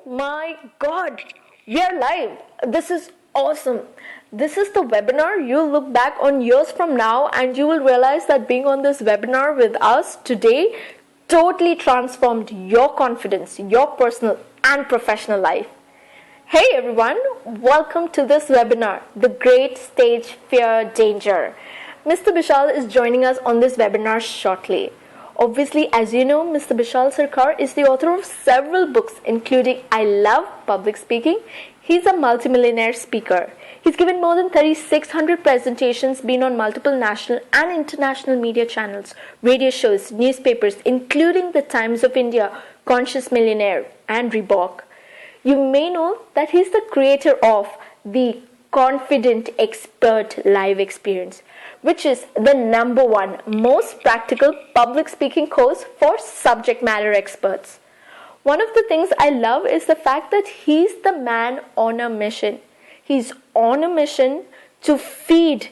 My God, we are live. This is awesome. This is the webinar. You'll look back on years from now and you will realize that being on this webinar with us today totally transformed your confidence, your personal and professional life. Hey everyone, welcome to this webinar, The Great Stage Fear Danger. Mr. Bishal is joining us on this webinar shortly. Obviously, as you know, Mr. Bishal Sarkar is the author of several books, including I Love Public Speaking. He's a multimillionaire speaker. He's given more than 3,600 presentations, been on multiple national and international media channels, radio shows, newspapers, including The Times of India, Conscious Millionaire, and Reebok. You may know that he's the creator of the Confident Expert Live Experience, which is the #1 most practical public speaking course for subject matter experts. One of the things I love is the fact that he's the man on a mission. He's on a mission to feed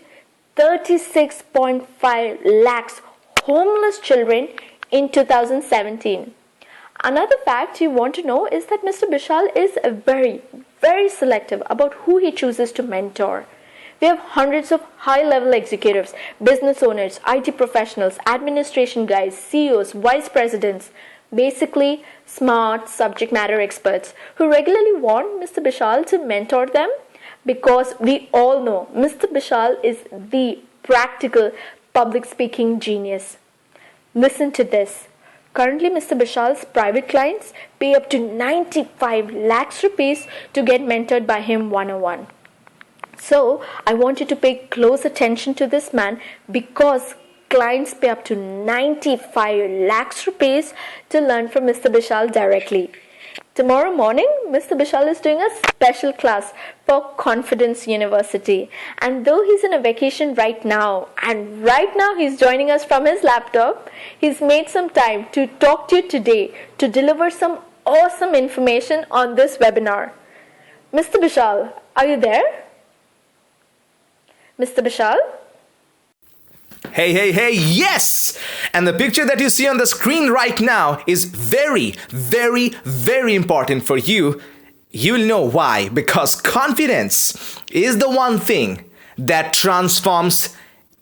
36.5 lakhs homeless children in 2017. Another fact you want to know is that Mr. Bishal is very selective about who he chooses to mentor. We have hundreds of high-level executives, business owners, IT professionals, administration guys, CEOs, vice presidents, basically smart subject matter experts who regularly want Mr. Bishal to mentor them because we all know Mr. Bishal is the practical public speaking genius. Listen to this. Currently, Mr. Bishal's private clients pay up to 95 lakhs rupees to get mentored by him one-on-one. So, I want you to pay close attention to this man because clients pay up to 95 lakhs rupees to learn from Mr. Bishal directly. Tomorrow morning, Mr. Bishal is doing a special class for Confidence University. And though he's in a vacation right now, and right now he's joining us from his laptop, he's made some time to talk to you today to deliver some awesome information on this webinar. Mr. Bishal, are you there? Mr. Bishal? Hey, yes! And the picture that you see on the screen right now is very important for you. You'll know why. Because confidence is the one thing that transforms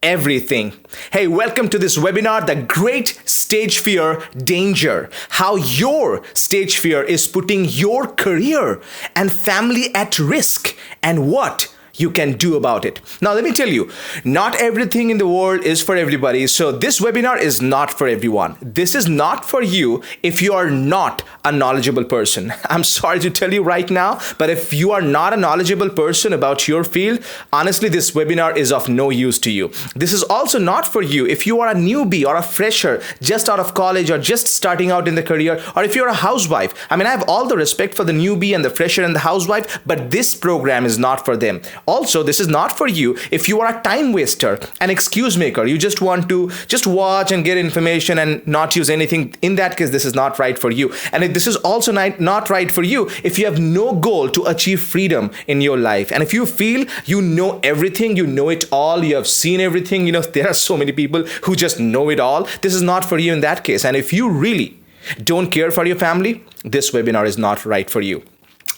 everything. Hey, welcome to this webinar, The Great Stage Fear Danger. How your stage fear is putting your career and family at risk and what you can do about it. Now, let me tell you, not everything in the world is for everybody. So this webinar is not for everyone. This is not for you if you are not a knowledgeable person. I'm sorry to tell you right now, but if you are not a knowledgeable person about your field, honestly, this webinar is of no use to you. This is also not for you if you are a newbie or a fresher just out of college or just starting out in the career, or if you're a housewife. I mean, I have all the respect for the newbie and the fresher and the housewife, but this program is not for them. Also, this is not for you if you are a time waster, an excuse maker. You just want to just watch and get information and not use anything. In that case, this is not right for you. And this is also not right for you if you have no goal to achieve freedom in your life. And if you feel you know everything, you know it all, you have seen everything, there are so many people who just know it all. This is not for you in that case. And if you really don't care for your family, this webinar is not right for you.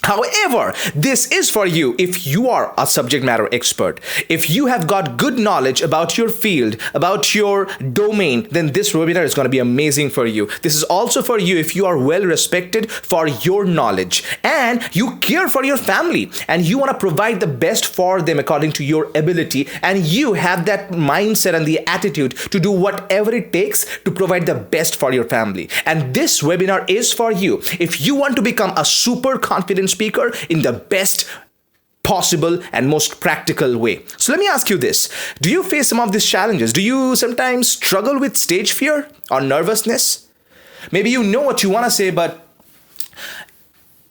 However, this is for you if you are a subject matter expert. If you have got good knowledge about your field, about your domain, then this webinar is going to be amazing for you. This is also for you if you are well respected for your knowledge and you care for your family and you want to provide the best for them according to your ability, and you have that mindset and the attitude to do whatever it takes to provide the best for your family. And this webinar is for you if you want to become a super confident speaker in the best possible and most practical way. So let me ask you this. Do you face some of these challenges? Do you sometimes struggle with stage fear or nervousness? Maybe you know what you want to say, but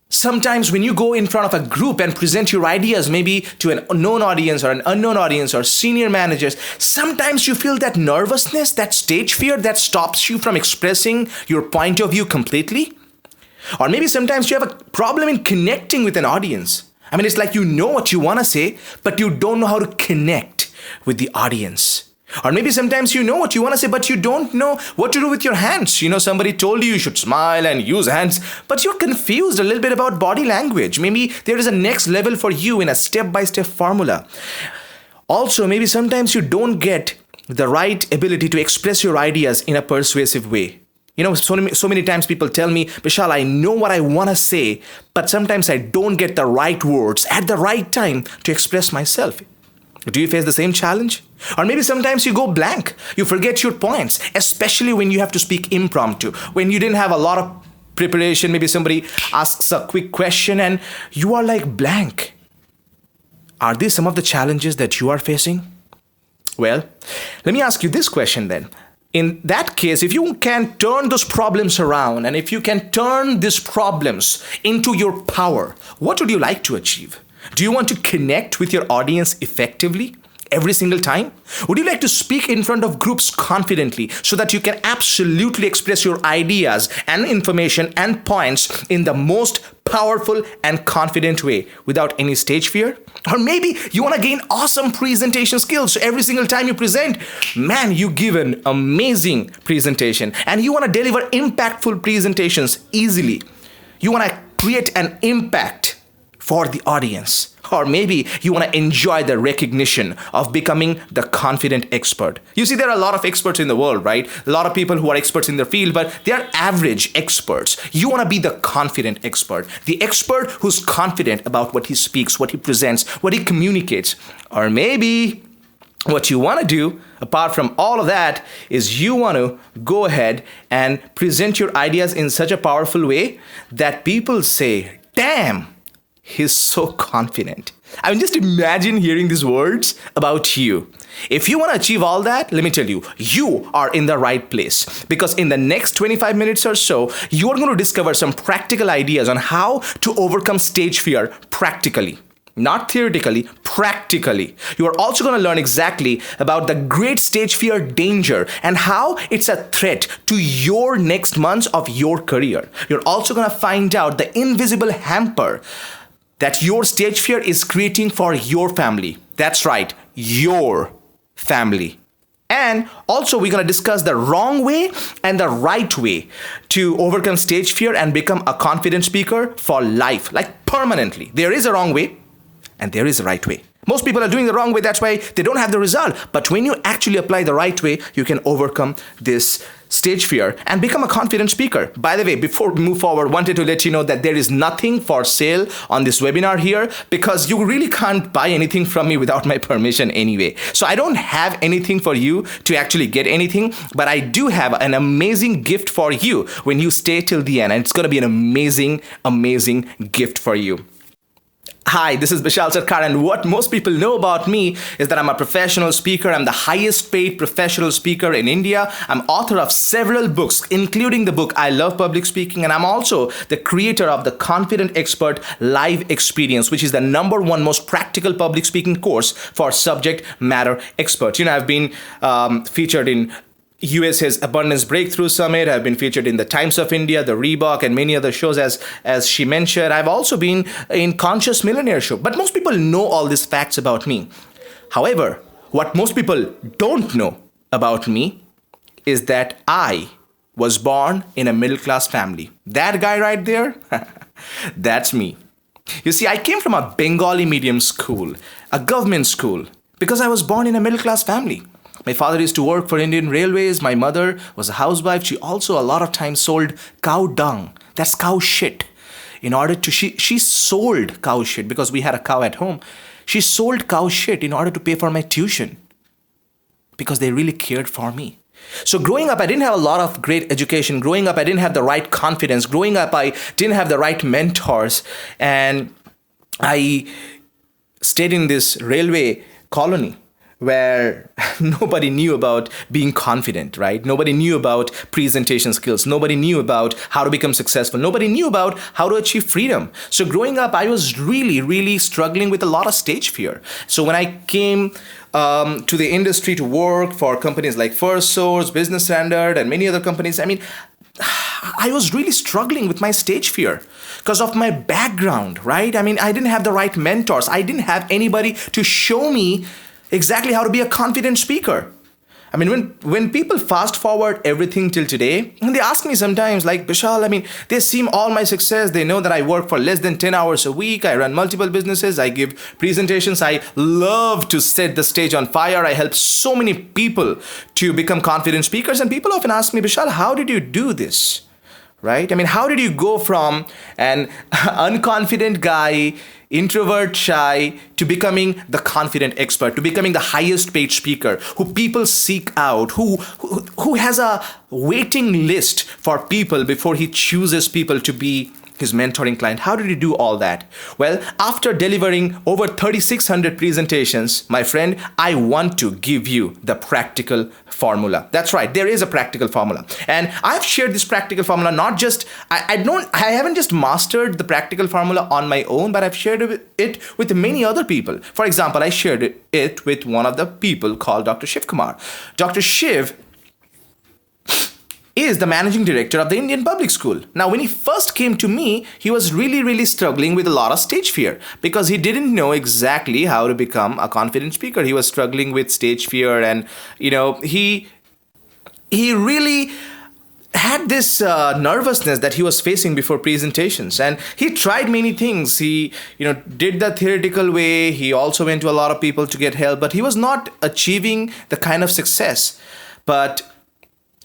sometimes when you go in front of a group and present your ideas, maybe to an known audience or an unknown audience or senior managers, sometimes you feel that nervousness, that stage fear that stops you from expressing your point of view completely. Or maybe sometimes you have a problem in connecting with an audience. I mean, it's like you know what you want to say, but you don't know how to connect with the audience. Or maybe sometimes you know what you want to say, but you don't know what to do with your hands. Somebody told you should smile and use hands, but you're confused a little bit about body language. Maybe there is a next level for you in a step-by-step formula. Also, maybe sometimes you don't get the right ability to express your ideas in a persuasive way. So many times people tell me, Bishal, I know what I want to say, but sometimes I don't get the right words at the right time to express myself. Do you face the same challenge? Or maybe sometimes you go blank. You forget your points, especially when you have to speak impromptu, when you didn't have a lot of preparation. Maybe somebody asks a quick question and you are like blank. Are these some of the challenges that you are facing? Well, let me ask you this question then. In that case, if you can turn those problems around and if you can turn these problems into your power, what would you like to achieve? Do you want to connect with your audience effectively every single time? Would you like to speak in front of groups confidently so that you can absolutely express your ideas and information and points in the most powerful and confident way without any stage fear? Or maybe you want to gain awesome presentation skills. So every single time you present, man, you give an amazing presentation and you want to deliver impactful presentations easily. You want to create an impact for the audience. Or maybe you want to enjoy the recognition of becoming the confident expert. You see, there are a lot of experts in the world, right? A lot of people who are experts in their field, but they are average experts. You want to be the confident expert, the expert who's confident about what he speaks, what he presents, what he communicates. Or maybe what you want to do, apart from all of that, is you want to go ahead and present your ideas in such a powerful way that people say, damn, he's so confident. I mean, just imagine hearing these words about you. If you want to achieve all that, let me tell you, you are in the right place. Because in the next 25 minutes or so, you are going to discover some practical ideas on how to overcome stage fear practically. Not theoretically, practically. You are also going to learn exactly about the great stage fear danger and how it's a threat to your next months of your career. You're also going to find out the invisible hamper that your stage fear is creating for your family. That's right, your family. And also we're going to discuss the wrong way and the right way to overcome stage fear and become a confident speaker for life, like permanently. There is a wrong way and there is a right way. Most people are doing the wrong way, that's why they don't have the result. But when you actually apply the right way, you can overcome this stage fear and become a confident speaker. By the way, before we move forward, wanted to let you know that there is nothing for sale on this webinar here because you really can't buy anything from me without my permission anyway. So I don't have anything for you to actually get anything, but I do have an amazing gift for you when you stay till the end, and it's going to be an amazing, amazing gift for you. Hi, this is Bishal Sarkar, and what most people know about me is that I'm a professional speaker. I'm the highest paid professional speaker in India. I'm author of several books, including the book I Love Public Speaking, and I'm also the creator of the Confident Expert Live Experience, which is the #1 most practical public speaking course for subject matter experts. I've been featured in USA's Abundance Breakthrough Summit. I've been featured in the Times of India, the Reebok, and many other shows as she mentioned. I've also been in Conscious Millionaire Show. But most people know all these facts about me. However, what most people don't know about me is that I was born in a middle-class family. That guy right there, that's me. You see, I came from a Bengali medium school, a government school, because I was born in a middle-class family. My father used to work for Indian Railways. My mother was a housewife. She also a lot of times sold cow dung. That's cow shit. She sold cow shit because we had a cow at home. She sold cow shit in order to pay for my tuition because they really cared for me. So growing up, I didn't have a lot of great education. Growing up, I didn't have the right confidence. Growing up, I didn't have the right mentors. And I stayed in this railway colony where nobody knew about being confident, right? Nobody knew about presentation skills. Nobody knew about how to become successful. Nobody knew about how to achieve freedom. So growing up, I was really, really struggling with a lot of stage fear. So when I came to the industry to work for companies like First Source, Business Standard, and many other companies, I was really struggling with my stage fear because of my background, right? I didn't have the right mentors. I didn't have anybody to show me exactly how to be a confident speaker. I mean, when people fast forward everything till today, and they ask me sometimes, like, Bishal, I mean, they seem all my success. They know that I work for less than 10 hours a week. I run multiple businesses. I give presentations. I love to set the stage on fire. I help so many people to become confident speakers. And people often ask me, Bishal, how did you do this? Right? I mean, how did you go from an unconfident guy, introvert, shy, to becoming the confident expert, to becoming the highest paid speaker, who people seek out, who has a waiting list for people before he chooses people to be his mentoring client? How did you do all that? Well, after delivering over 3,600 presentations, my friend, I want to give you the practical formula. That's right, there is a practical formula. And I've shared this practical formula, not just, I haven't just mastered the practical formula on my own, but I've shared it with many other people. For example, I shared it with one of the people called Dr. Shiv Kumar. Dr. Shiv is the managing director of the Indian Public School. Now, when he first came to me, he was really struggling with a lot of stage fear because he didn't know exactly how to become a confident speaker. He was struggling with stage fear, and he really had this nervousness that he was facing before presentations, and he tried many things. He did the theoretical way. He also went to a lot of people to get help, but he was not achieving the kind of success. But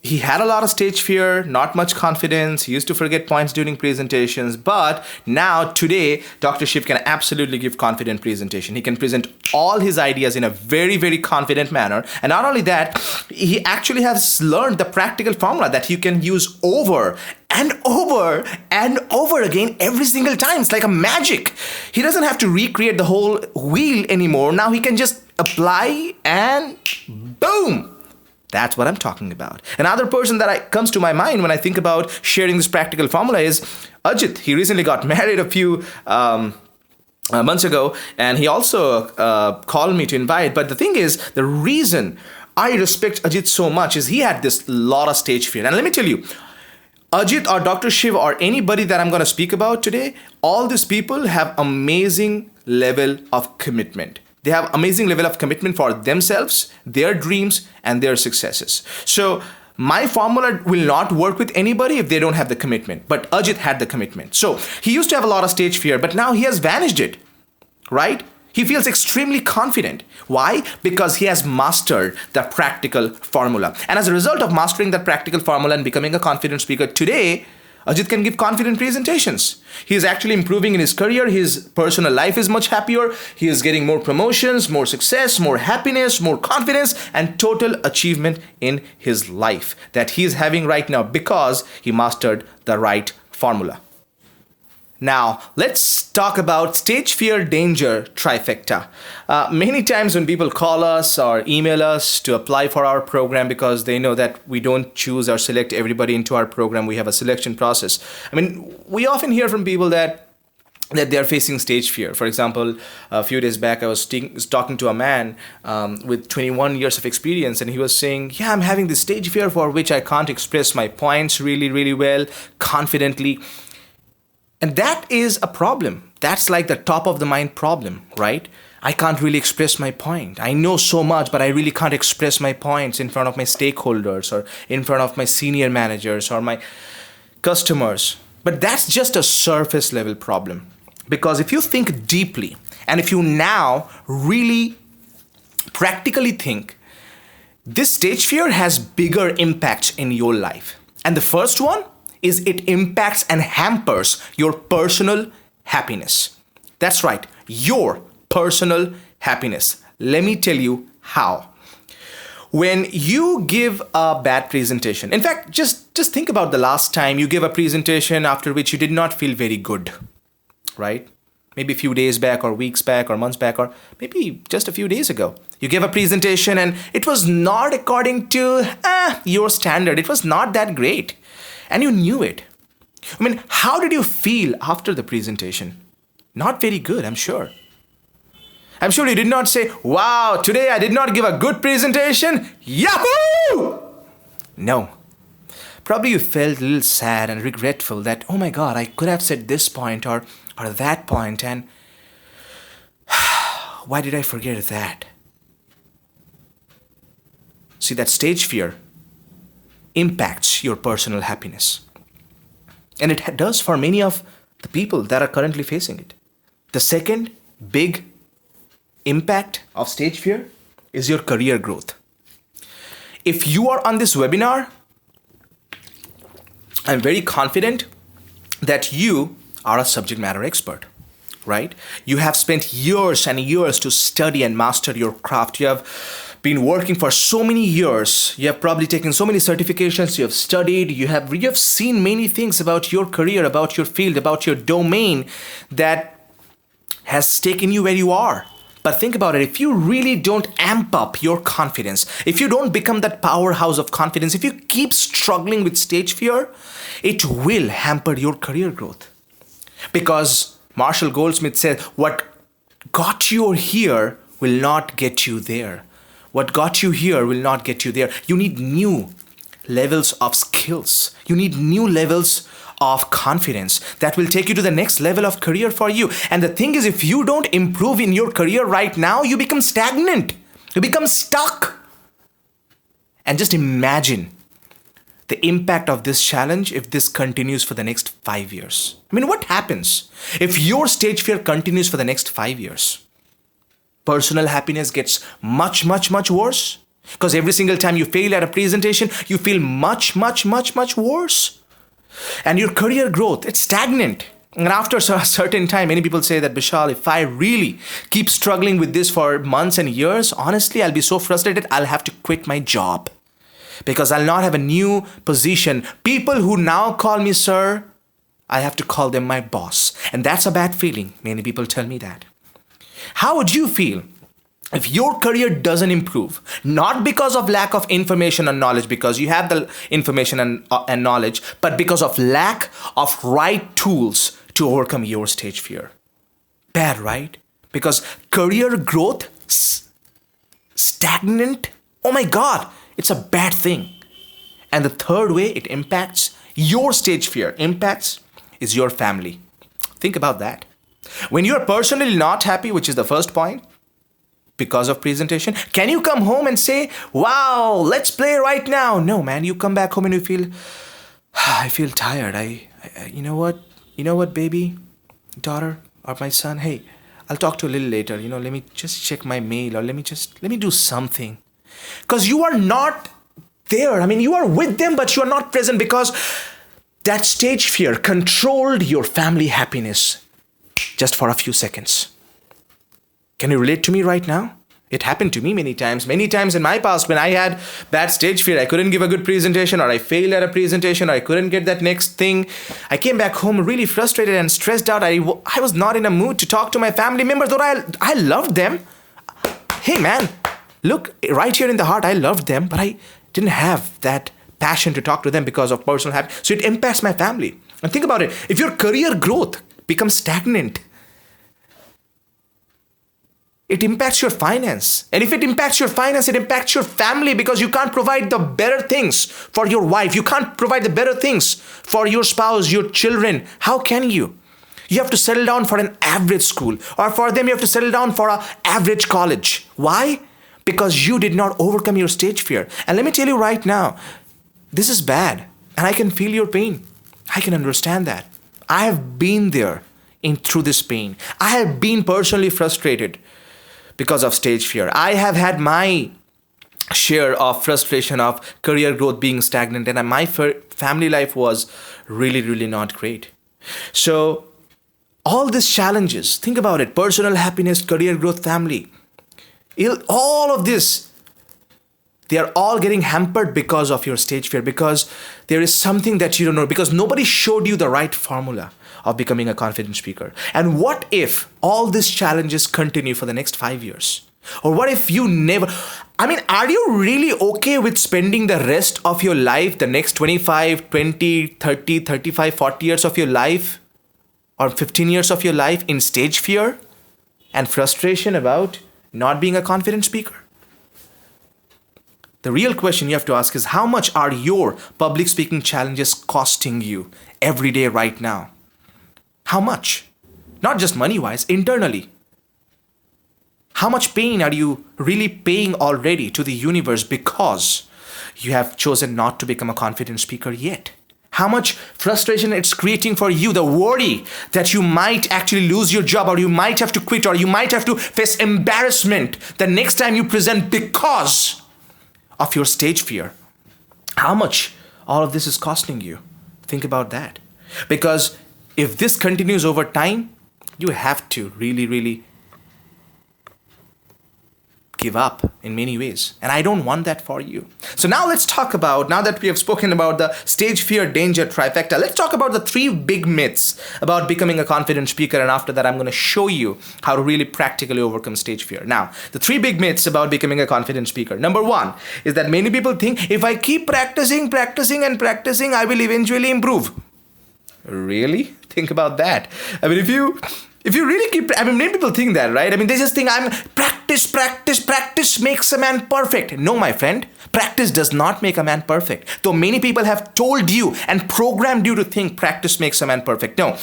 he had a lot of stage fear, not much confidence. He used to forget points during presentations. But now, today, Dr. Shiv can absolutely give confident presentation. He can present all his ideas in a very confident manner. And not only that, he actually has learned the practical formula that you can use over and over and over again every single time. It's like a magic. He doesn't have to recreate the whole wheel anymore. Now he can just apply and boom. That's what I'm talking about. Another person that comes to my mind when I think about sharing this practical formula is Ajit. He recently got married a few months ago, and he also called me to invite. But the thing is, the reason I respect Ajit so much is he had this lot of stage fear. And let me tell you, Ajit or Dr. Shiv or anybody that I'm going to speak about today, all these people have amazing level of commitment. They have amazing level of commitment for themselves, their dreams, and their successes. So my formula will not work with anybody if they don't have the commitment. But Ajit had the commitment. So he used to have a lot of stage fear, but now he has vanished it, right? He feels extremely confident. Why? Because he has mastered the practical formula. And as a result of mastering that practical formula and becoming a confident speaker today, Ajit can give confident presentations. He is actually improving in his career. His personal life is much happier. He is getting more promotions, more success, more happiness, more confidence, and total achievement in his life that he is having right now because he mastered the right formula. Now, let's talk about stage fear, danger, trifecta. Many times when people call us or email us to apply for our program because they know that we don't choose or select everybody into our program, we have a selection process. I mean, we often hear from people that they are facing stage fear. For example, a few days back, I was talking to a man with 21 years of experience, and he was saying, yeah, I'm having this stage fear for which I can't express my points really well, confidently. And that is a problem. That's like the top of the mind problem, right? I can't really express my point. I know so much, but I really can't express my points in front of my stakeholders or in front of my senior managers or my customers. But that's just a surface level problem. Because if you think deeply and if you now really practically think, this stage fear has bigger impacts in your life. And the first one is it impacts and hampers your personal happiness. That's right, your personal happiness. Let me tell you how. When you give a bad presentation, in fact, just think about the last time you gave a presentation after which you did not feel very good, right? Maybe a few days back or weeks back or months back or maybe just a few days ago. You gave a presentation and it was not according to your standard. It was not that great. And you knew it. I mean, how did you feel after the presentation? Not very good, I'm sure. I'm sure you did not say, wow, today I did not give a good presentation. Yahoo! No. Probably you felt a little sad and regretful that, oh my God, I could have said this point or that point, and why did I forget that? See, that stage fear impacts your personal happiness. And it does for many of the people that are currently facing it. The second big impact of stage fear is your career growth. If you are on this webinar, I'm very confident that you are a subject matter expert, right? You have spent years and years to study and master your craft. You have been working for so many years. You have probably taken so many certifications. You have studied. You have seen many things about your career, about your field, about your domain that has taken you where you are. But think about it. If you really don't amp up your confidence, if you don't become that powerhouse of confidence, if you keep struggling with stage fear, it will hamper your career growth. Because Marshall Goldsmith said, what got you here will not get you there. What got you here will not get you there. You need new levels of skills. You need new levels of confidence that will take you to the next level of career for you. And the thing is, if you don't improve in your career right now, you become stagnant. You become stuck. And just imagine the impact of this challenge if this continues for the next 5 years. I mean, what happens if your stage fear continues for the next 5 years? Personal happiness gets much, much, much worse. Because every single time you fail at a presentation, you feel much, much, much, much worse. And your career growth, it's stagnant. And after a certain time, many people say that, Bishal, if I really keep struggling with this for months and years, honestly, I'll be so frustrated, I'll have to quit my job. Because I'll not have a new position. People who now call me sir, I have to call them my boss. And that's a bad feeling. Many people tell me that. How would you feel if your career doesn't improve? Not because of lack of information and knowledge, because you have the information and knowledge, but because of lack of right tools to overcome your stage fear. Bad, right? Because career growth, stagnant, oh my God, it's a bad thing. And the third way it impacts your stage fear, impacts, is your family. Think about that. When you are personally not happy, which is the first point, because of presentation, can you come home and say, wow, let's play right now? No, man, you come back home and you feel, I feel tired. You know what, baby, daughter, or my son, hey, I'll talk to you a little later. Let me just check my mail, or let me do something. Because you are not there. I mean, you are with them, but you are not present because that stage fear controlled your family happiness just for a few seconds. Can you relate to me right now? It happened to me many times in my past when I had bad stage fear. I couldn't give a good presentation, or I failed at a presentation, or I couldn't get that next thing. I came back home really frustrated and stressed out. I was not in a mood to talk to my family members, though I loved them. Hey man, look, right here in the heart, I loved them, but I didn't have that passion to talk to them because of personal happiness. So it impacts my family. And think about it. If your career growth becomes stagnant, it impacts your finance. And if it impacts your finance, it impacts your family, because you can't provide the better things for your wife. You can't provide the better things for your spouse, your children. How can you? You have to settle down for an average school, or for them you have to settle down for an average college. Why? Because you did not overcome your stage fear. And let me tell you right now, this is bad. And I can feel your pain. I can understand that. I have been there through this pain. I have been personally frustrated because of stage fear. I have had my share of frustration of career growth being stagnant, and my family life was really, really not great. So all these challenges, think about it, personal happiness, career growth, family, all of this, they are all getting hampered because of your stage fear, because there is something that you don't know, because nobody showed you the right formula of becoming a confident speaker. And what if all these challenges continue for the next 5 years? Or what if you never... I mean, are you really okay with spending the rest of your life, the next 25, 20, 30, 35, 40 years of your life, or 15 years of your life in stage fear and frustration about not being a confident speaker? The real question you have to ask is, how much are your public speaking challenges costing you every day right now? How much? Not just money-wise, internally. How much pain are you really paying already to the universe because you have chosen not to become a confident speaker yet? How much frustration it's creating for you, the worry that you might actually lose your job, or you might have to quit, or you might have to face embarrassment the next time you present because of your stage fear. How much all of this is costing you? Think about that. Because if this continues over time, you have to really give up in many ways. And I don't want that for you. So now let's talk about, now that we have spoken about the stage fear, danger, trifecta, let's talk about the 3 big myths about becoming a confident speaker. And after that, I'm going to show you how to really practically overcome stage fear. Now, the 3 big myths about becoming a confident speaker. Number 1 is that many people think if I keep practicing, I will eventually improve. Really? Think about that. I mean, if you really keep, many people think that, right? They just think practice makes a man perfect. No, my friend, practice does not make a man perfect. Though many people have told you and programmed you to think practice makes a man perfect. No,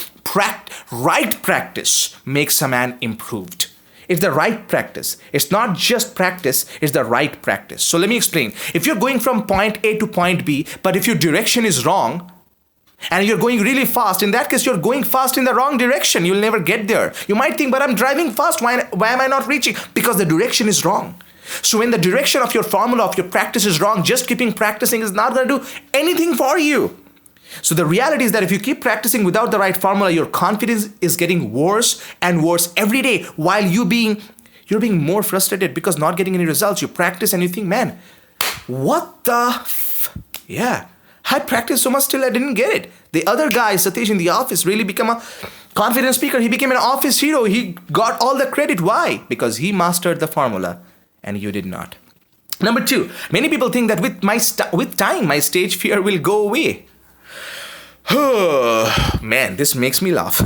right practice makes a man improved. It's the right practice. It's not just practice, it's the right practice. So let me explain. If you're going from point A to point B, but if your direction is wrong, and you're going really fast, in that case, you're going fast in the wrong direction. You'll never get there. You might think, but I'm driving fast. Why am I not reaching? Because the direction is wrong. So when the direction of your formula, of your practice is wrong, just keeping practicing is not going to do anything for you. So the reality is that if you keep practicing without the right formula, your confidence is getting worse and worse every day, while you're being more frustrated because not getting any results. You practice and you think, man, what the yeah. I practiced so much, still I didn't get it. The other guy, Satish, in the office really became a confident speaker. He became an office hero. He got all the credit. Why? Because he mastered the formula and you did not. Number 2, many people think that with time, my stage fear will go away. Man, this makes me laugh.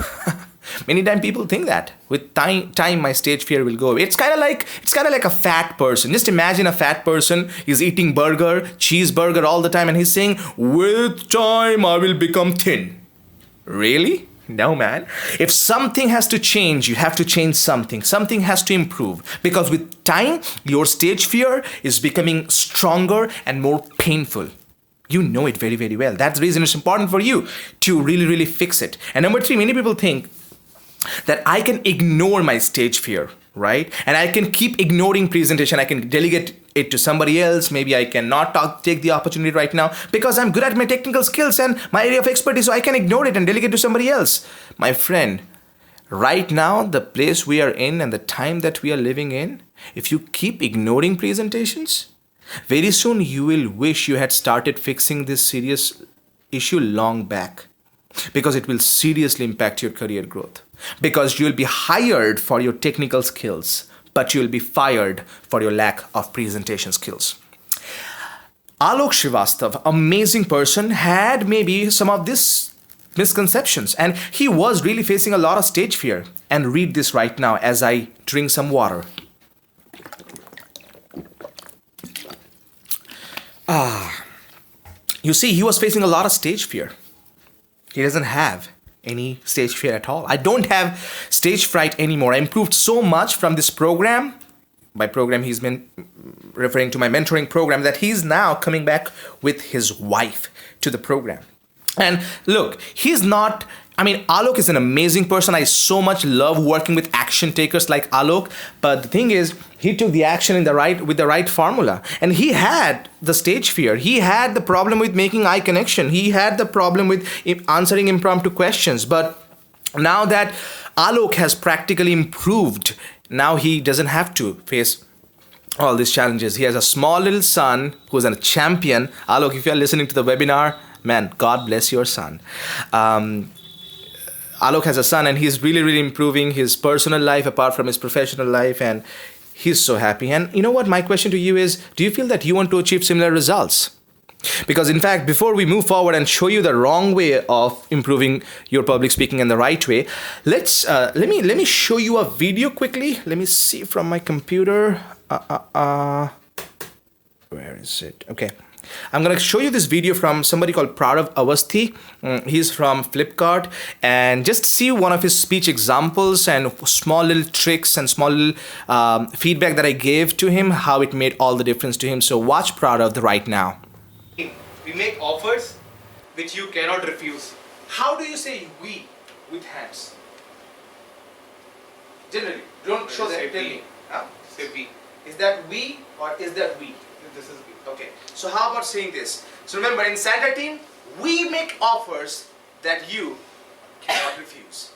Many times people think that with time my stage fear will go away. It's kind of like a fat person. Just imagine a fat person is eating cheeseburger all the time, and he's saying, with time I will become thin. Really? No, man. If something has to change, you have to change something. Something has to improve, because with time your stage fear is becoming stronger and more painful. You know it very, very well. That's the reason it's important for you to really fix it. And number 3, many people think that I can ignore my stage fear, right? And I can keep ignoring presentation. I can delegate it to somebody else. Maybe I cannot take the opportunity right now because I'm good at my technical skills and my area of expertise, so I can ignore it and delegate to somebody else. My friend, right now, the place we are in and the time that we are living in, if you keep ignoring presentations, very soon you will wish you had started fixing this serious issue long back, because it will seriously impact your career growth. Because you will be hired for your technical skills, but you will be fired for your lack of presentation skills. Alok Srivastav, amazing person, had maybe some of these misconceptions, and he was really facing a lot of stage fear. And read this right now as I drink some water. You see, he was facing a lot of stage fear. He doesn't have any stage fear at all. I don't have stage fright anymore. I improved so much from this program. By program, he's been referring to my mentoring program, that he's now coming back with his wife to the program. And look, Alok is an amazing person. I so much love working with action takers like Alok. But the thing is, he took the action with the right formula. And he had the stage fear. He had the problem with making eye connection. He had the problem with answering impromptu questions. But now that Alok has practically improved, now he doesn't have to face all these challenges. He has a small little son who's a champion. Alok, if you're listening to the webinar, man, God bless your son. Alok has a son, and he's really improving his personal life apart from his professional life, and he's so happy. And you know what? My question to you is, do you feel that you want to achieve similar results? Because in fact, before we move forward and show you the wrong way of improving your public speaking and the right way, let me show you a video quickly. Let me see from my computer. Where is it? Okay. I'm going to show you this video from somebody called Prabhat Avasthi. He's from Flipkart, and just see one of his speech examples and small little tricks and small little feedback that I gave to him, how it made all the difference to him. So watch Prabhat right now. We make offers which you cannot refuse. How do you say we with hands? Generally, don't show that. Tell me. Say we. Is that we or is that we? This is we. Okay. So how about saying this? So remember, in Santa team, we make offers that you cannot refuse.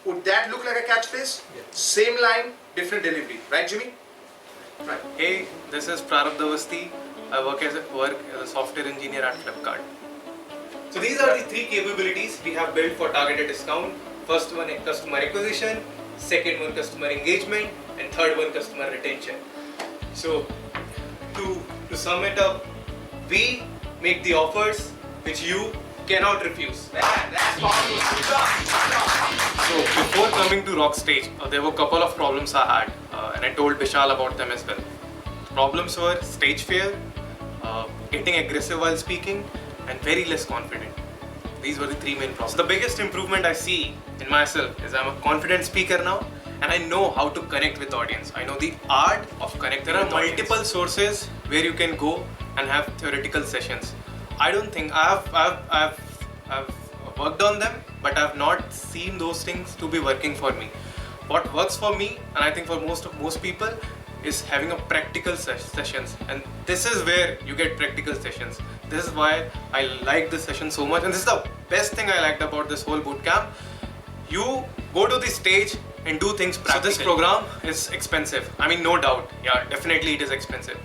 Would that look like a catchphrase? Yeah. Same line, different delivery, right, Jimmy? Right. Hey, this is Prabhat Avasthi. I work as a software engineer at Flipkart. So these are the three capabilities we have built for targeted discount. First one, customer acquisition. Second one, customer engagement. And third one, customer retention. So to sum it up, we make the offers which you cannot refuse. Man, that's possible. So before coming to Rock Stage, there were a couple of problems I had, and I told Bishal about them as well. Problems were stage fear, getting aggressive while speaking, and very less confident. These were the three main problems. The biggest improvement I see in myself is I'm a confident speaker now, and I know how to connect with audience. I know the art of connecting. There are multiple sources where you can go and have theoretical sessions. I don't think I've worked on them, but I've not seen those things to be working for me. What works for me, and I think for most people, is having a practical sessions, and this is where you get practical sessions. This is why I like this session so much, and this is the best thing I liked about this whole bootcamp. You go to the stage and do things practically. So this program is expensive. I mean, no doubt. Yeah, definitely it is expensive.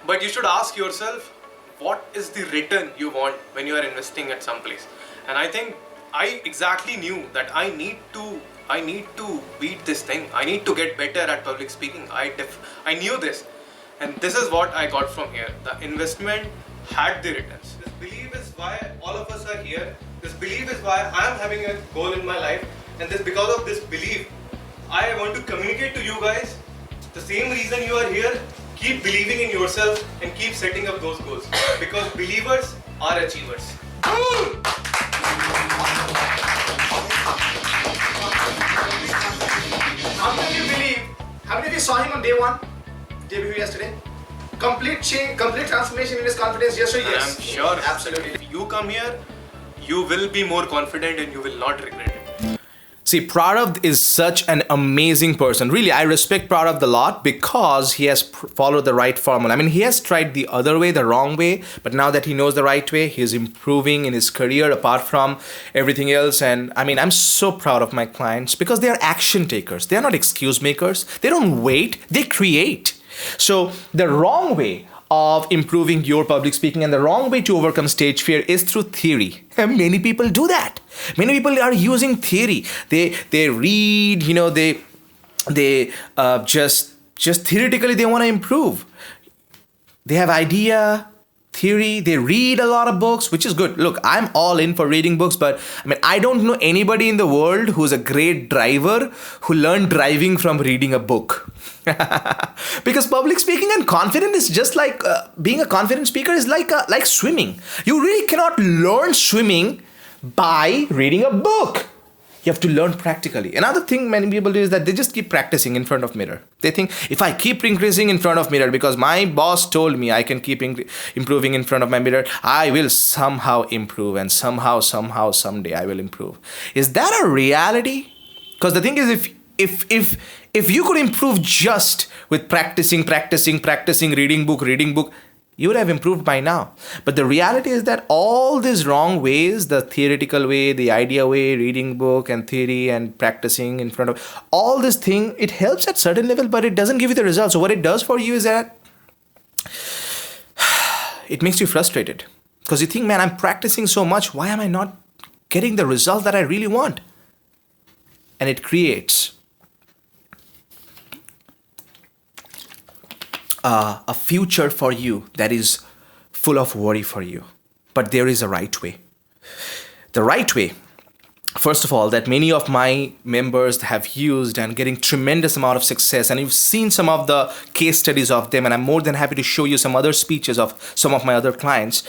But you should ask yourself, what is the return you want when you are investing at some place? And I think I exactly knew that I need to beat this thing. I need to get better at public speaking. I knew this, and this is what I got from here. The investment had the returns. This belief is why all of us are here. This belief is why I am having a goal in my life, and because of this belief, I want to communicate to you guys the same reason you are here. Keep believing in yourself and keep setting up those goals, because believers are achievers. How many of you believe? How many of you saw him on day one? Day before yesterday? Complete change, complete transformation in his confidence. Yes or yes? I'm sure. Absolutely. If you come here, you will be more confident and you will not regret it. See, Prabhat is such an amazing person. Really, I respect Prabhat a lot because he has followed the right formula. I mean, he has tried the other way, the wrong way, but now that he knows the right way, he is improving in his career apart from everything else. And I mean, I'm so proud of my clients because they are action takers. They are not excuse makers. They don't wait, they create. So the wrong way of improving your public speaking and the wrong way to overcome stage fear is through theory. And many people do that. Many people are using theory. They read, they just theoretically they want to improve. They have idea, theory, they read a lot of books, which is good. Look, I'm all in for reading books, but I mean, I don't know anybody in the world who's a great driver who learned driving from reading a book. Because public speaking and confidence is just like being a confident speaker is like swimming. You really cannot learn swimming by reading a book. You have to learn practically. Another thing many people do is that they just keep practicing in front of mirror. They think, if I keep increasing in front of mirror because my boss told me I can keep improving in front of my mirror, I will somehow improve, and somehow, someday I will improve. Is that a reality? Because the thing is, if you could improve just with practicing, reading book, you would have improved by now. But the reality is that all these wrong ways, the theoretical way, the idea way, reading book and theory and practicing in front of all this thing, it helps at certain level, but it doesn't give you the results. So what it does for you is that it makes you frustrated because you think, man, I'm practicing so much. Why am I not getting the result that I really want? And it creates a future for you that is full of worry for you. But there is a right way. The right way first of all, that many of my members have used and getting tremendous amount of success, and you've seen some of the case studies of them, and I'm more than happy to show you some other speeches of some of my other clients.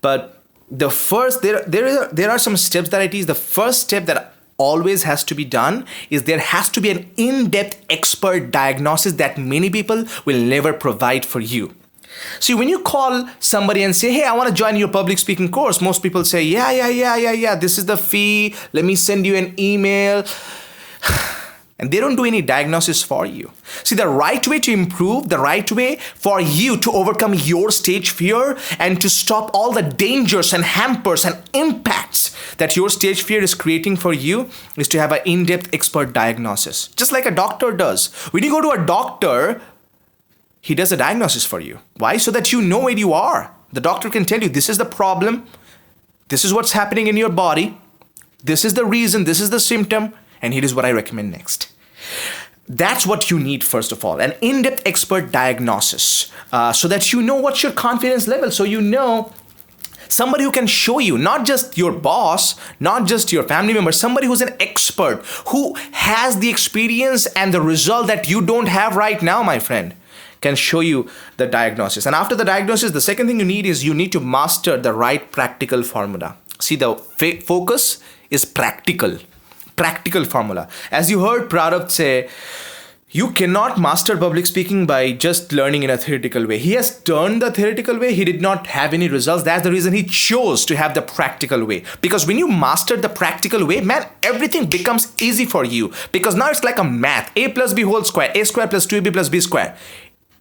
But the first, there are some steps that I teach. The first step that always has to be done is there has to be an in-depth expert diagnosis that many people will never provide for you. See, when you call somebody and say, hey, I want to join your public speaking course, most people say, yeah, this is the fee, let me send you an email. And they don't do any diagnosis for you. See, the right way to improve, the right way for you to overcome your stage fear and to stop all the dangers and hampers and impacts that your stage fear is creating for you is to have an in-depth expert diagnosis. Just like a doctor does. When you go to a doctor, he does a diagnosis for you. Why? So that you know where you are. The doctor can tell you, this is the problem, this is what's happening in your body, this is the reason, this is the symptom, and here is what I recommend next. That's what you need, first of all, an in-depth expert diagnosis, so that you know what's your confidence level, so you know somebody who can show you, not just your boss, not just your family member, somebody who's an expert, who has the experience and the result that you don't have right now, my friend, can show you the diagnosis. And after the diagnosis, the second thing you need is you need to master the right practical formula. See, the focus is practical formula. As you heard Prabhat say, you cannot master public speaking by just learning in a theoretical way. He has turned the theoretical way. He did not have any results. That's the reason he chose to have the practical way. Because when you master the practical way, man, everything becomes easy for you. Because now it's like a math. A plus B whole square, A square plus 2AB plus B square.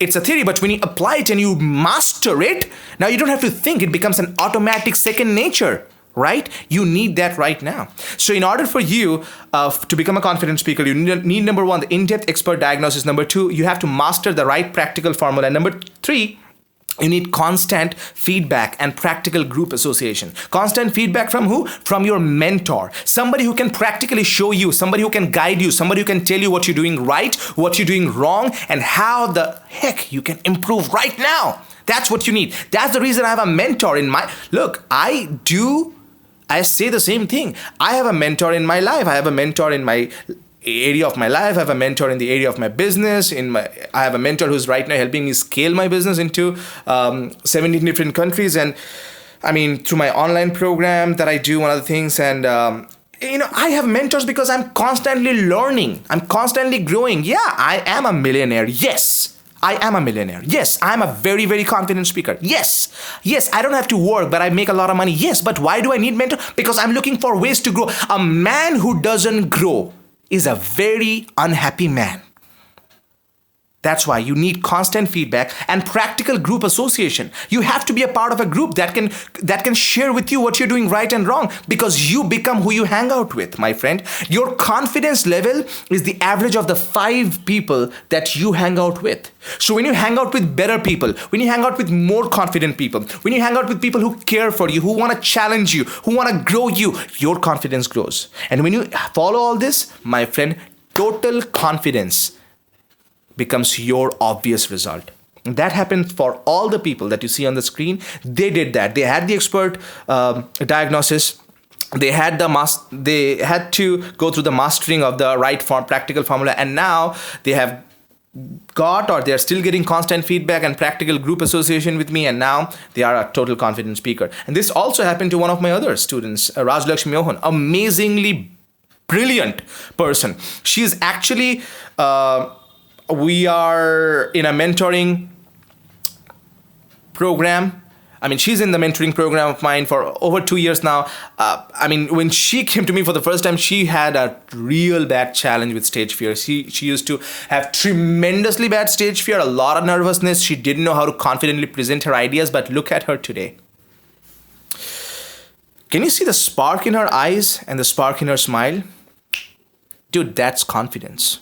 It's a theory, but when you apply it and you master it, now you don't have to think. It becomes an automatic second nature, right? You need that right now. So in order for you to become a confident speaker, you need number one, the in-depth expert diagnosis. Number two, you have to master the right practical formula. And number three, you need constant feedback and practical group association. Constant feedback from who? From your mentor. Somebody who can practically show you, somebody who can guide you, somebody who can tell you what you're doing right, what you're doing wrong, and how the heck you can improve right now. That's what you need. That's the reason I have a mentor in my... Look, I say the same thing. I have a mentor in my life. I have a mentor in my area of my life. I have a mentor in the area of my business. I have a mentor who's right now helping me scale my business into 17 different countries. And I mean, through my online program that I do, one of the things. And I have mentors because I'm constantly learning. I'm constantly growing. Yeah, I am a millionaire. Yes, I am a millionaire. Yes, I'm a very, very confident speaker. Yes, I don't have to work, but I make a lot of money. Yes, but why do I need mentor? Because I'm looking for ways to grow. A man who doesn't grow is a very unhappy man. That's why you need constant feedback and practical group association. You have to be a part of a group that can share with you what you're doing right and wrong, because you become who you hang out with, my friend. Your confidence level is the average of the 5 people that you hang out with. So when you hang out with better people, when you hang out with more confident people, when you hang out with people who care for you, who want to challenge you, who want to grow you, your confidence grows. And when you follow all this, my friend, total confidence becomes your obvious result. And that happened for all the people that you see on the screen. They did that. They had the expert diagnosis. They had to go through the mastering of the right practical formula, and now they have got, or they're still getting constant feedback and practical group association with me, and now they are a total confident speaker. And this also happened to one of my other students, Rajlakshmi Mohan, amazingly brilliant person. She's actually we are in a mentoring program. I mean, she's in the mentoring program of mine for over 2 years now. When she came to me for the first time, she had a real bad challenge with stage fear. She used to have tremendously bad stage fear, a lot of nervousness. She didn't know how to confidently present her ideas, but look at her today. Can you see the spark in her eyes and the spark in her smile? Dude, that's confidence.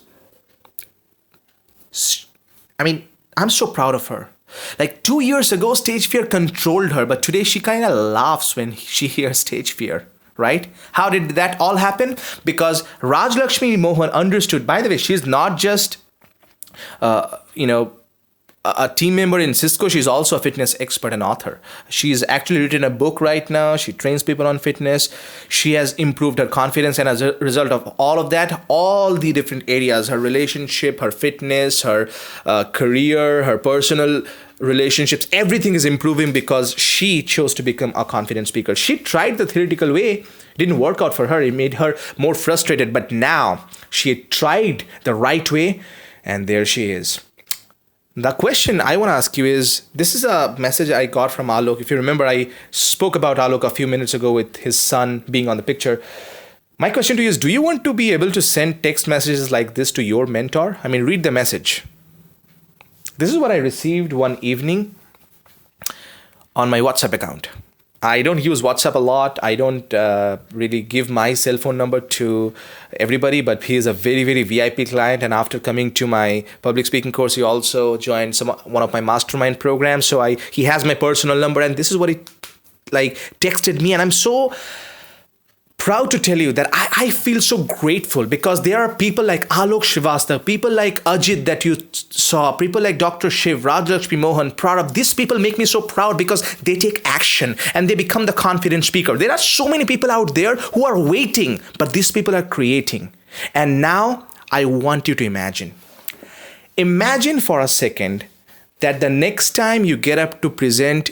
I'm so proud of her. Like 2 years ago, stage fear controlled her, but today she kind of laughs when she hears stage fear, right? How did that all happen? Because Rajlakshmi Mohan understood, by the way, she's not just, a team member in Cisco. She's also a fitness expert and author. She's actually written a book right now. She trains people on fitness. She has improved her confidence, and as a result of all of that, all the different areas, her relationship, her fitness, her career, her personal relationships, everything is improving because she chose to become a confident speaker. She tried the theoretical way. It didn't work out for her. It made her more frustrated. But now she tried the right way, and there she is. The question I want to ask you is, this is a message I got from Alok. If you remember, I spoke about Alok a few minutes ago with his son being on the picture. My question to you is, do you want to be able to send text messages like this to your mentor? I mean, read the message. This is what I received one evening on my WhatsApp account. I don't use WhatsApp a lot. I don't really give my cell phone number to everybody, but he is a very, very VIP client. And after coming to my public speaking course, he also joined one of my mastermind programs. So he has my personal number, and this is what he texted me. And I'm so proud to tell you that I feel so grateful, because there are people like Alok Srivastava, people like Ajit that you saw, people like Dr. Shiv, Rajlakshmi Mohan, Prabhat. These people make me so proud because they take action and they become the confident speaker. There are so many people out there who are waiting, but these people are creating. And now I want you to imagine for a second that the next time you get up to present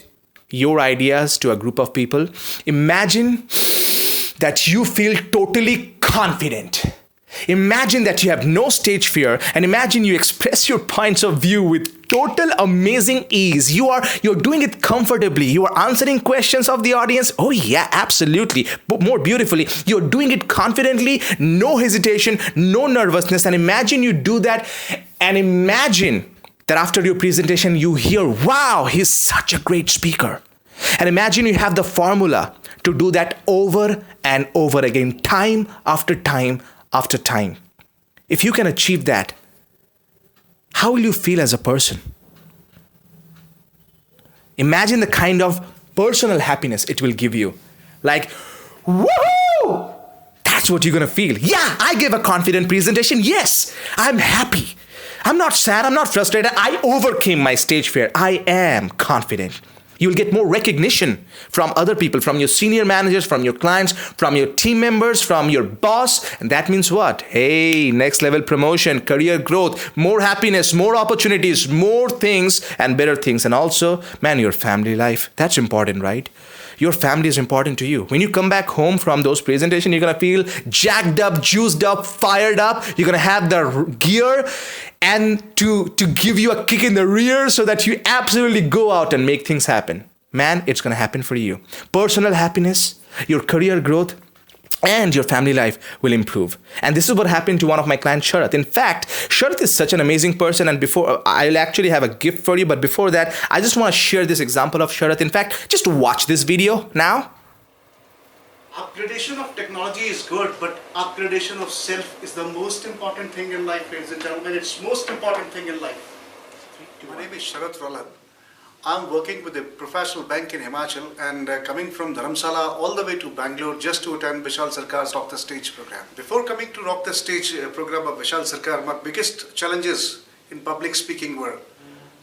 your ideas to a group of people, imagine that you feel totally confident. Imagine that you have no stage fear, and imagine you express your points of view with total amazing ease. You're doing it comfortably. You are answering questions of the audience. Oh yeah, absolutely. But more beautifully, you're doing it confidently, no hesitation, no nervousness. And imagine you do that, and imagine that after your presentation, you hear, wow, he's such a great speaker. And imagine you have the formula to do that over and over again, time after time after time. If you can achieve that, how will you feel as a person? Imagine the kind of personal happiness it will give you. Like, woohoo! That's what you're going to feel. Yeah, I gave a confident presentation. Yes, I'm happy. I'm not sad. I'm not frustrated. I overcame my stage fear. I am confident. You'll get more recognition from other people, from your senior managers, from your clients, from your team members, from your boss. And that means what? Hey, next level promotion, career growth, more happiness, more opportunities, more things and better things. And also, man, your family life. That's important, right? Your family is important to you. When you come back home from those presentations, you're going to feel jacked up, juiced up, fired up. You're going to have the gear and to give you a kick in the rear so that you absolutely go out and make things happen. Man, it's going to happen for you. Personal happiness, your career growth, and your family life will improve. And this is what happened to one of my clients, Sharat. In fact, Sharat is such an amazing person, and before I'll actually have a gift for you, but before that, I just want to share this example of Sharat. In fact, just watch this video now. Upgradation of technology is good, but upgradation of self is the most important thing in life, ladies and gentlemen. It's most important thing in life. My name is Sharat. I'm working with a professional bank in Himachal and coming from Dharamsala all the way to Bangalore just to attend Bishal Sarkar's Rock the Stage program. Before coming to Rock the Stage program of Bishal Sarkar, my biggest challenges in public speaking were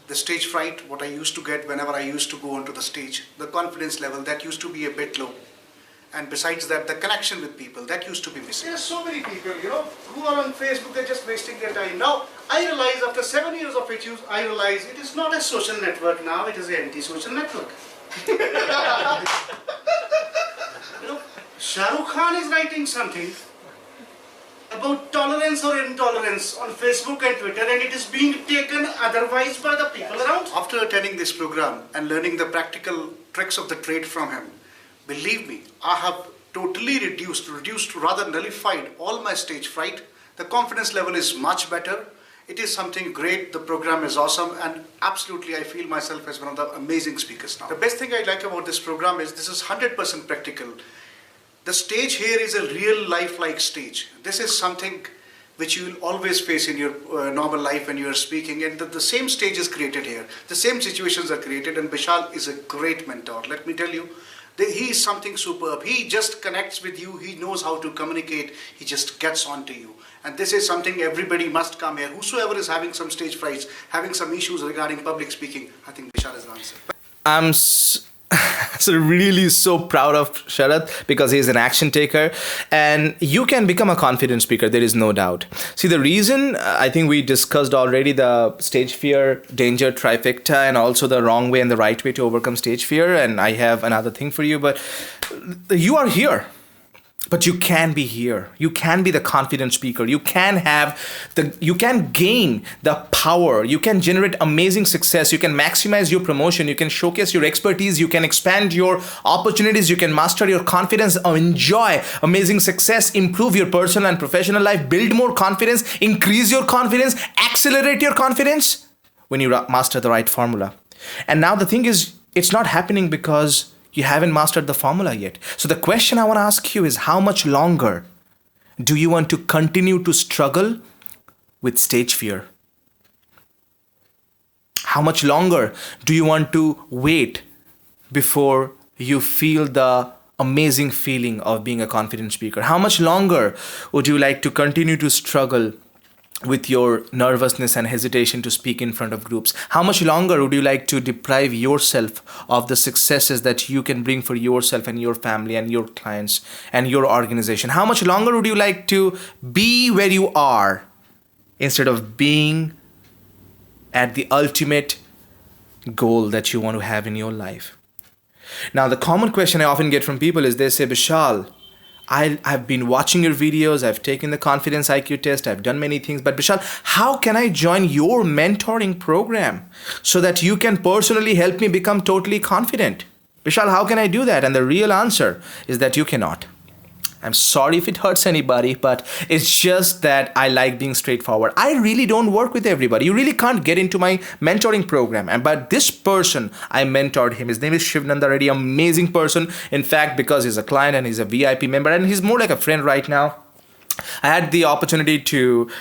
the stage fright, what I used to get whenever I used to go onto the stage, the confidence level that used to be a bit low. And besides that, the connection with people, that used to be missing. There are so many people, who are on Facebook, they're just wasting their time. Now, I realize after 7 years of its use, I realize it is not a social network now, it is an anti-social network. Shahrukh Khan is writing something about tolerance or intolerance on Facebook and Twitter, and it is being taken otherwise by the people around. After attending this program and learning the practical tricks of the trade from him, believe me, I have totally reduced, rather nullified all my stage fright. The confidence level is much better. It is something great. The program is awesome, and absolutely I feel myself as one of the amazing speakers now. The best thing I like about this program is this is 100% practical. The stage here is a real life-like stage. This is something which you will always face in your normal life when you are speaking, and the same stage is created here. The same situations are created, and Bishal is a great mentor. Let me tell you, He is something superb. He just connects with you. He knows how to communicate. He just gets on to you. And this is something everybody must come here. Whosoever is having some stage frights, having some issues regarding public speaking, I think Bishal is the answer. I'm really so proud of Sharat because he's an action taker, and you can become a confident speaker. There is no doubt. See, the reason I think we discussed already the stage fear, danger, trifecta, and also the wrong way and the right way to overcome stage fear. And I have another thing for you, but you are here. But you can be here. You can be the confident speaker. You can gain the power. You can generate amazing success. You can maximize your promotion. You can showcase your expertise. You can expand your opportunities. You can master your confidence, enjoy amazing success, improve your personal and professional life, build more confidence, increase your confidence, accelerate your confidence when you master the right formula. And now the thing is, it's not happening because you haven't mastered the formula yet. So the question I want to ask you is, how much longer do you want to continue to struggle with stage fear? How much longer do you want to wait before you feel the amazing feeling of being a confident speaker? How much longer would you like to continue to struggle with your nervousness and hesitation to speak in front of groups? How much longer would you like to deprive yourself of the successes that you can bring for yourself and your family and your clients and your organization? How much longer would you like to be where you are instead of being at the ultimate goal that you want to have in your life? Now, the common question I often get from people is they say, Bishal, I've been watching your videos, I've taken the confidence IQ test, I've done many things, but Bishal, how can I join your mentoring program so that you can personally help me become totally confident? Bishal, how can I do that? And the real answer is that you cannot. I'm sorry if it hurts anybody, but it's just that I like being straightforward. I really don't work with everybody. You really can't get into my mentoring program. But this person, I mentored him. His name is Shivnanda Reddy, amazing person. In fact, because he's a client and he's a VIP member and he's more like a friend right now. I had the opportunity to,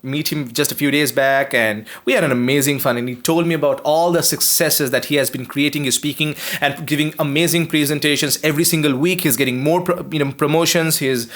meet him just a few days back, and we had an amazing fun. And he told me about all the successes that he has been creating. He's speaking and giving amazing presentations every single week. He's getting more, promotions. His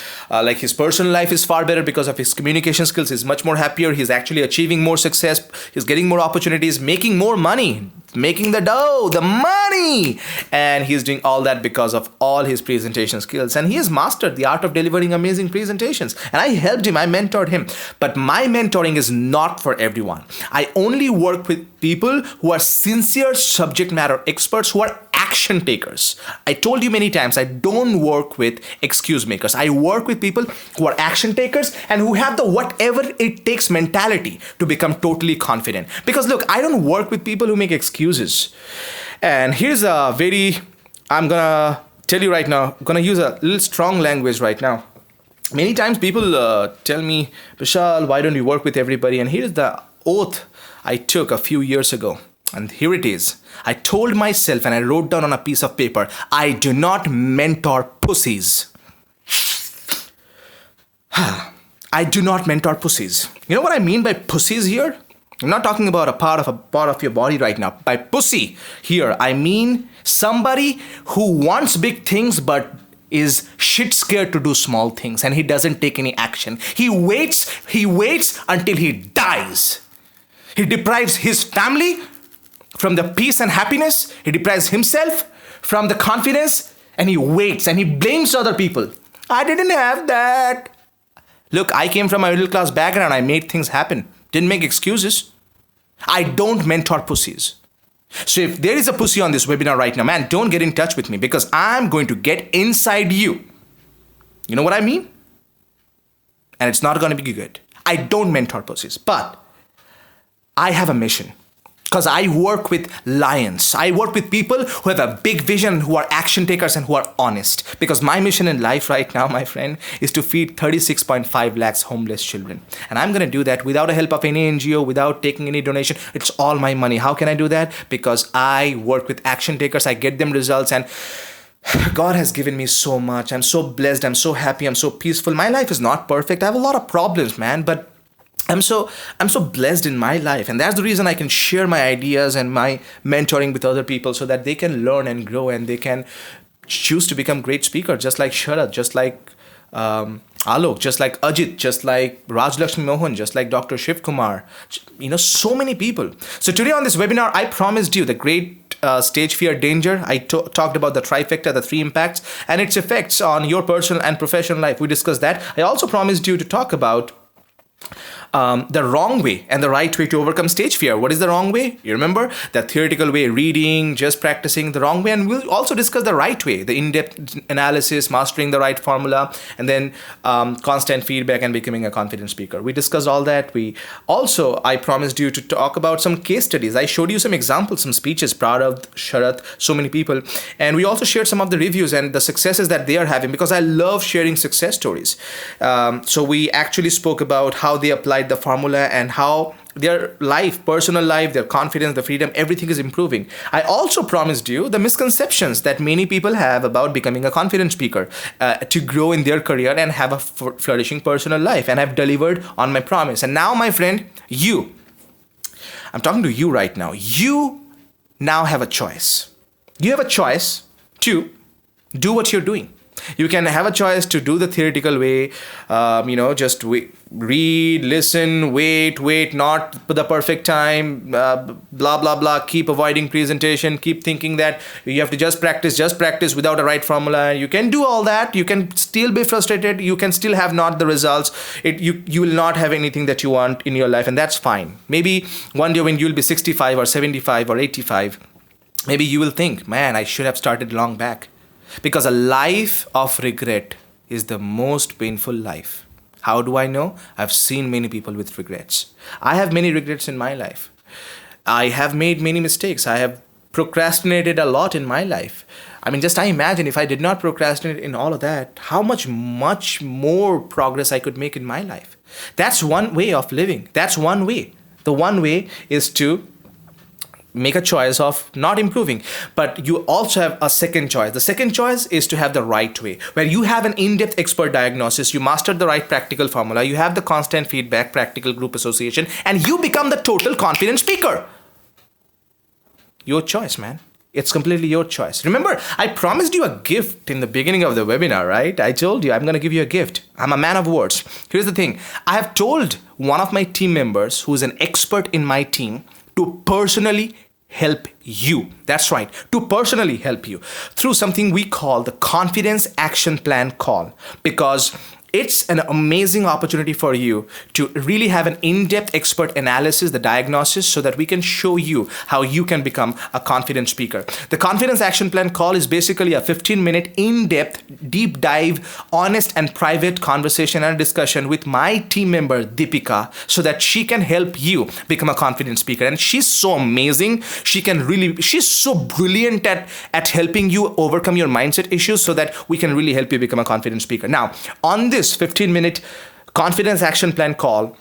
personal life is far better because of his communication skills. He's much more happier. He's actually achieving more success. He's getting more opportunities, making more money, making the dough, the money. And he's doing all that because of all his presentation skills. And he has mastered the art of delivering amazing presentations. And I helped him, I mentored him. But my mentoring is not for everyone. I only work with people who are sincere subject matter experts, who are action takers. I told you many times, I don't work with excuse makers. I work with people who are action takers and who have the whatever it takes mentality to become totally confident. Because look, I don't work with people who make excuses. And here's I'm gonna tell you right now, I'm gonna use a little strong language right now. Many times people tell me, Bishal, why don't you work with everybody? And here's the oath I took a few years ago. And here it is. I told myself and I wrote down on a piece of paper, I do not mentor pussies. I do not mentor pussies. You know what I mean by pussies here? I'm not talking about a part of your body right now. By pussy here, I mean somebody who wants big things but is shit scared to do small things, and he doesn't take any action. He waits until he dies. He deprives his family from the peace and happiness. He deprives himself from the confidence, and he waits and he blames other people. I didn't have that. Look, I came from a middle class background. I made things happen. Didn't make excuses. I don't mentor pussies. So if there is a pussy on this webinar right now, man, don't get in touch with me because I'm going to get inside you. You know what I mean? And it's not going to be good. I don't mentor pussies, but I have a mission. Because I work with lions. I work with people who have a big vision, who are action takers and who are honest. Because my mission in life right now, my friend, is to feed 36.5 lakhs homeless children. And I'm going to do that without the help of any NGO, without taking any donation. It's all my money. How can I do that? Because I work with action takers. I get them results, and God has given me so much. I'm so blessed. I'm so happy. I'm so peaceful. My life is not perfect. I have a lot of problems, man, but I'm so blessed in my life, and that's the reason I can share my ideas and my mentoring with other people so that they can learn and grow and they can choose to become great speakers, just like Sharat, just like Alok, just like Ajit, just like Rajlakshmi Mohan, just like Dr. Shiv Kumar, so many people. So today on this webinar, I promised you the great stage fear danger. I talked about the trifecta, the 3 impacts, and its effects on your personal and professional life. We discussed that. I also promised you to talk about the wrong way and the right way to overcome stage fear. What is the wrong way? You remember the theoretical way, reading, just practicing, the wrong way. And we'll also discuss the right way, the in-depth analysis, mastering the right formula, and then constant feedback and becoming a confident speaker. We discussed all that. I promised you to talk about some case studies. I showed you some examples, some speeches, Prabhat, Sharat, so many people. And we also shared some of the reviews and the successes that they are having, because I love sharing success stories. So we actually spoke about how they applied the formula and how their life, personal life, their confidence, the freedom, everything is improving. I also promised you the misconceptions that many people have about becoming a confident speaker, to grow in their career and have a flourishing personal life. And I've delivered on my promise. And now, my friend, I'm talking to you right now. You now have a choice. You have a choice to do what you're doing. You can have a choice to do the theoretical way, just read, listen, wait, not the perfect time, blah, blah, blah, keep avoiding presentation, keep thinking that you have to just practice without a right formula. You can do all that. You can still be frustrated. You can still have not the results. You will not have anything that you want in your life, and that's fine. Maybe one day when you'll be 65 or 75 or 85, maybe you will think, man, I should have started long back. Because a life of regret is the most painful life. How do I know? I've seen many people with regrets. I have many regrets in my life. I have made many mistakes. I have procrastinated a lot in my life. I imagine if I did not procrastinate in all of that, how much more progress I could make in my life. That's one way of living. That's one way. The one way is to make a choice of not improving, but you also have a second choice. The second choice is to have the right way, where you have an in-depth expert diagnosis, you mastered the right practical formula, you have the constant feedback, practical group association, and you become the total confident speaker. Your choice, man. It's completely your choice. Remember, I promised you a gift in the beginning of the webinar, right? I told you I'm going to give you a gift. I'm a man of words. Here's the thing. I have told one of my team members who's an expert in my team to personally help you. That's right, to personally help you through something we call the Confidence Action Plan call, because it's an amazing opportunity for you to really have an in-depth expert analysis, the diagnosis, so that we can show you how you can become a confident speaker. The Confidence Action Plan call is basically a 15-minute in-depth, deep dive, honest and private conversation and discussion with my team member, Deepika, so that she can help you become a confident speaker. And she's so amazing. She's so brilliant at helping you overcome your mindset issues so that we can really help you become a confident speaker. Now, on this 15-minute Confidence Action Plan call,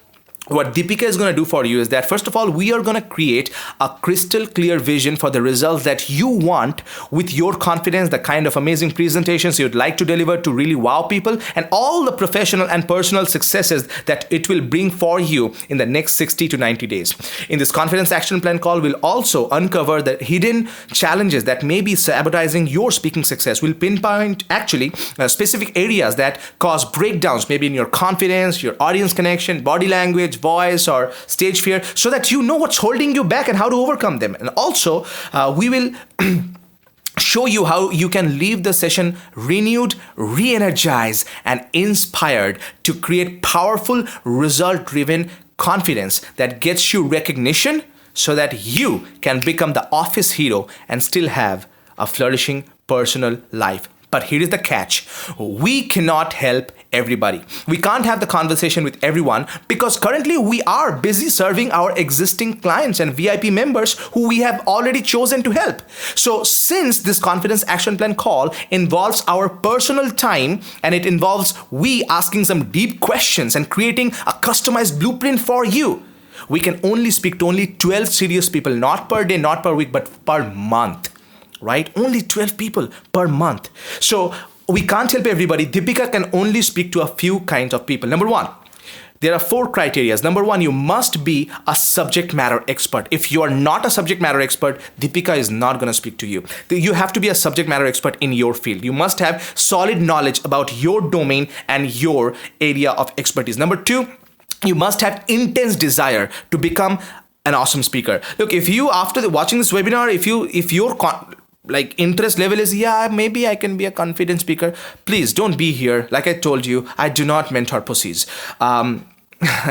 what Deepika is going to do for you is that, first of all, we are going to create a crystal clear vision for the results that you want with your confidence, the kind of amazing presentations you'd like to deliver to really wow people, and all the professional and personal successes that it will bring for you in the next 60 to 90 days. In this Confidence Action Plan call, we'll also uncover the hidden challenges that may be sabotaging your speaking success. We'll pinpoint actually specific areas that cause breakdowns, maybe in your confidence, your audience connection, body language, voice, or stage fear, so that you know what's holding you back and how to overcome them. And also, we will show you how you can leave the session renewed, re-energized, and inspired to create powerful, result-driven confidence that gets you recognition so that you can become the office hero and still have a flourishing personal life. But here is the catch. We cannot help everybody. We can't have the conversation with everyone because currently we are busy serving our existing clients and VIP members who we have already chosen to help. So since this Confidence Action Plan call involves our personal time and it involves we asking some deep questions and creating a customized blueprint for you, we can only speak to only 12 serious people, not per day, not per week, but per month. Right? Only 12 people per month. So we can't help everybody. Deepika can only speak to a few kinds of people. Number one, There are 4 criteria. Number 1, you must be a subject matter expert. If you are not a subject matter expert, Deepika is not going to speak to you. You have to be a subject matter expert in your field. You must have solid knowledge about your domain and your area of expertise. Number 2, you must have intense desire to become an awesome speaker. Look, if you, after watching this webinar, if your interest level is, yeah, maybe I can be a confident speaker, please don't be here. Like I told you, I do not mentor pussies.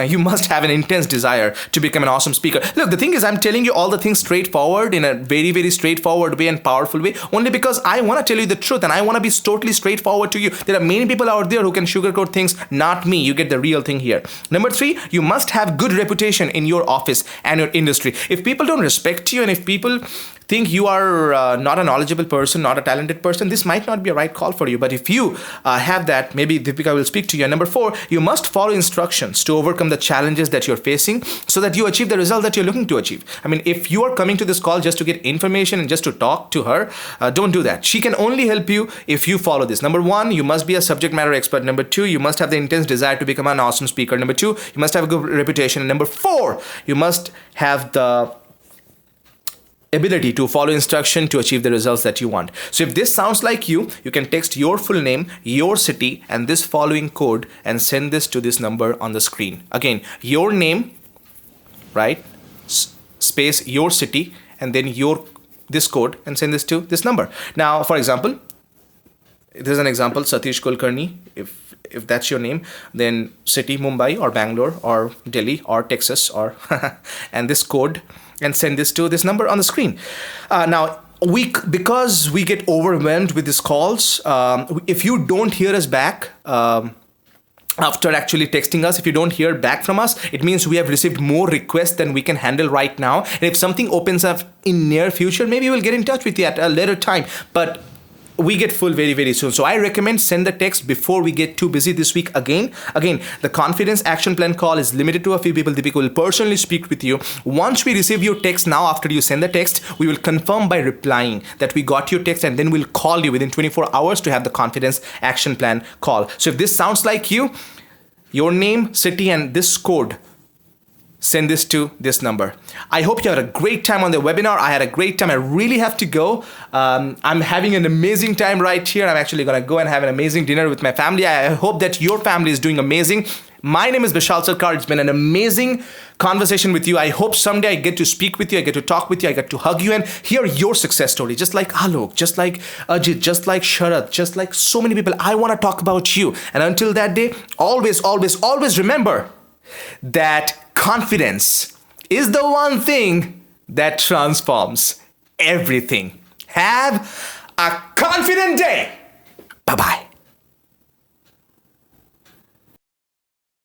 You must have an intense desire to become an awesome speaker. Look, the thing is, I'm telling you all the things straightforward, in a very, very straightforward way and powerful way, only because I want to tell you the truth and I want to be totally straightforward to you. There are many people out there who can sugarcoat things, not me. You get the real thing here. Number 3, you must have good reputation in your office and your industry. If people don't respect you and if people think you are not a knowledgeable person, not a talented person, this might not be a right call for you. But if you have that, maybe Deepika will speak to you. And number 4, you must follow instructions to overcome the challenges that you're facing so that you achieve the result that you're looking to achieve. I mean, if you are coming to this call just to get information and just to talk to her, don't do that. She can only help you if you follow this. Number 1, you must be a subject matter expert. Number 2, you must have the intense desire to become an awesome speaker. Number 2, you must have a good reputation. And number 4, you must have the ability to follow instruction to achieve the results that you want. So if this sounds like you can text your full name, your city, and this following code and send this to this number on the screen. Again, your name, right? Space your city, and then this code, and send this to this number. Now, for example, there's an example, Satish Kulkarni. If that's your name, then city Mumbai or Bangalore or Delhi or Texas or and this code, and send this to this number on the screen. Now, because we get overwhelmed with these calls, if you don't hear us back after actually texting us, if you don't hear back from us, it means we have received more requests than we can handle right now. And if something opens up in near future, maybe we'll get in touch with you at a later time. But we get full very, very soon. So I recommend send the text before we get too busy this week again. Again, the confidence action plan call is limited to a few people. Deepika will personally speak with you. Once we receive your text, now after you send the text, we will confirm by replying that we got your text, and then we'll call you within 24 hours to have the confidence action plan call. So if this sounds like you, your name, city, and this code, send this to this number. I hope you had a great time on the webinar. I had a great time. I really have to go. I'm having an amazing time right here. I'm actually going to go and have an amazing dinner with my family. I hope that your family is doing amazing. My name is Bishal Sarkar. It's been an amazing conversation with you. I hope someday I get to speak with you. I get to talk with you. I get to hug you and hear your success story. Just like Alok, just like Ajit, just like Sharat, just like so many people. I want to talk about you. And until that day, always, always, always remember that confidence is the one thing that transforms everything. Have a confident day.